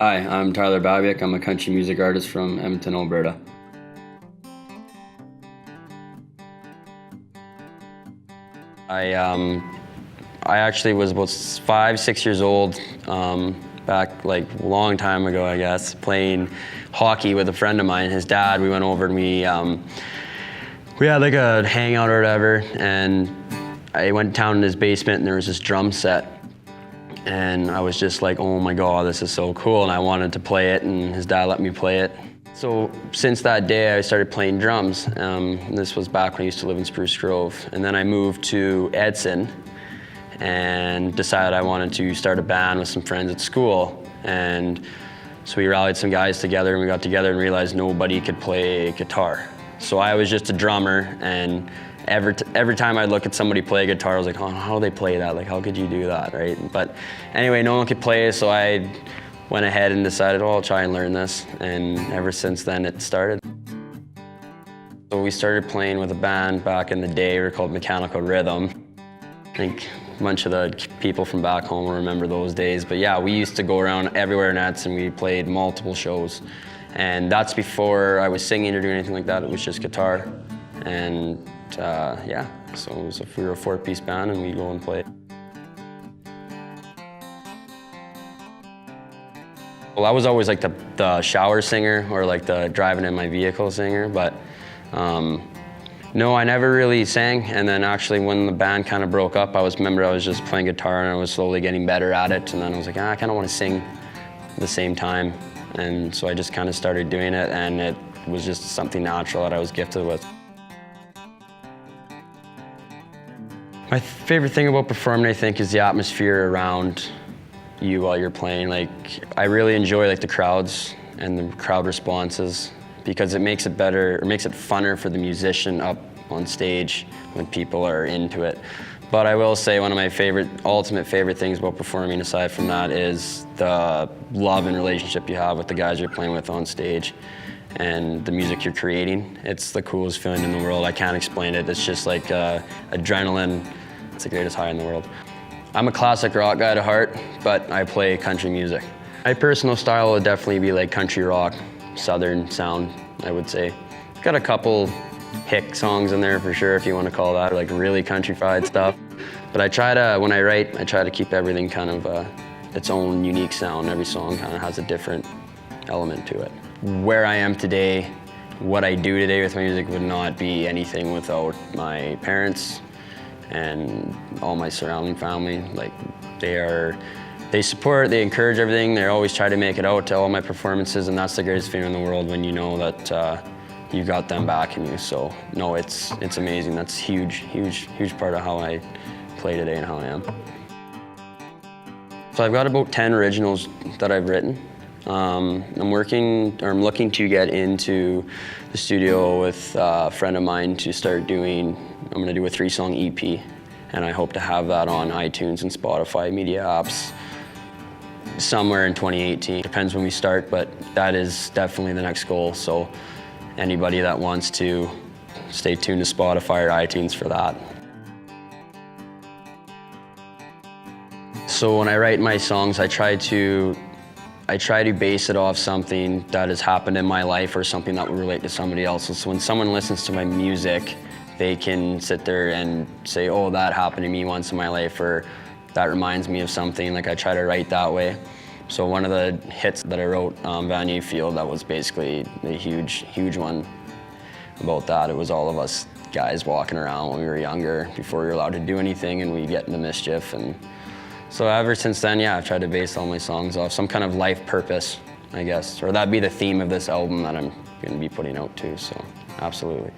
Hi, I'm Tyler Babiuk. I'm a country music artist from Edmonton, Alberta. I actually was about 5-6 years old, back like a long time ago, I guess, playing hockey with a friend of mine. His dad, we went over and we had like a hangout or whatever, and I went down in his basement and there was this drum set. And I was just like, oh my God, this is so cool. And I wanted to play it, and his dad let me play it. So since that day, I started playing drums. This was back when I used to live in Spruce Grove. And then I moved to Edson and decided I wanted to start a band with some friends at school. And so we rallied some guys together, and we got together and realized nobody could play guitar. So I was just a drummer, and every time I'd look at somebody play guitar, I was like, oh, how do they play that? Like, how could you do that, right? But anyway, no one could play, so I went ahead and decided, oh, I'll try and learn this. And ever since then, it started. So we started playing with a band back in the day. We were called Mechanical Rhythm. I think a bunch of the people from back home will remember those days. But yeah, we used to go around everywhere in Edson. We played multiple shows. And that's before I was singing or doing anything like that. It was just guitar. And yeah, so it was we were a 4-piece band, and we'd go and play. Well, I was always like the shower singer, or like the driving in my vehicle singer, but no, I never really sang. And then actually when the band kind of broke up, I was just playing guitar, and I was slowly getting better at it. And then I was like, I kind of want to sing at the same time. And so I just kind of started doing it, and it was just something natural that I was gifted with. My favorite thing about performing, I think, is the atmosphere around you while you're playing. Like, I really enjoy like the crowds and the crowd responses, because it makes it better, or makes it funner for the musician up on stage when people are into it. But I will say one of my ultimate favorite things about performing, aside from that, is the love and relationship you have with the guys you're playing with on stage and the music you're creating. It's the coolest feeling in the world. I can't explain it. It's just like adrenaline. It's the greatest high in the world. I'm a classic rock guy at heart, but I play country music. My personal style would definitely be like country rock, southern sound, I would say. Got a couple hick songs in there for sure, if you want to call that, like really countrified stuff. But when I write, I try to keep everything kind of its own unique sound. Every song kind of has a different element to it. Where I am today, what I do today with my music would not be anything without my parents and all my surrounding family. Like, they support, they encourage everything. They always try to make it out to all my performances, and that's the greatest feeling in the world, when you know that you got them backing you. So no, it's amazing. That's huge part of how I play today and how I am. So I've got about 10 originals that I've written. I'm looking to get into the studio with a friend of mine to start doing, I'm gonna do a 3-song EP, and I hope to have that on iTunes and Spotify media apps somewhere in 2018. Depends when we start, but that is definitely the next goal. So anybody that wants to, stay tuned to Spotify or iTunes for that. So when I write my songs, I try to base it off something that has happened in my life, or something that will relate to somebody else. So when someone listens to my music, they can sit there and say, oh, that happened to me once in my life, or that reminds me of something. Like, I try to write that way. So one of the hits that I wrote, Vanier Field, that was basically a huge one about that. It was all of us guys walking around when we were younger, before we were allowed to do anything, and we'd get into mischief. And so ever since then, yeah, I've tried to base all my songs off some kind of life purpose, I guess. Or that'd be the theme of this album that I'm gonna be putting out too, so absolutely.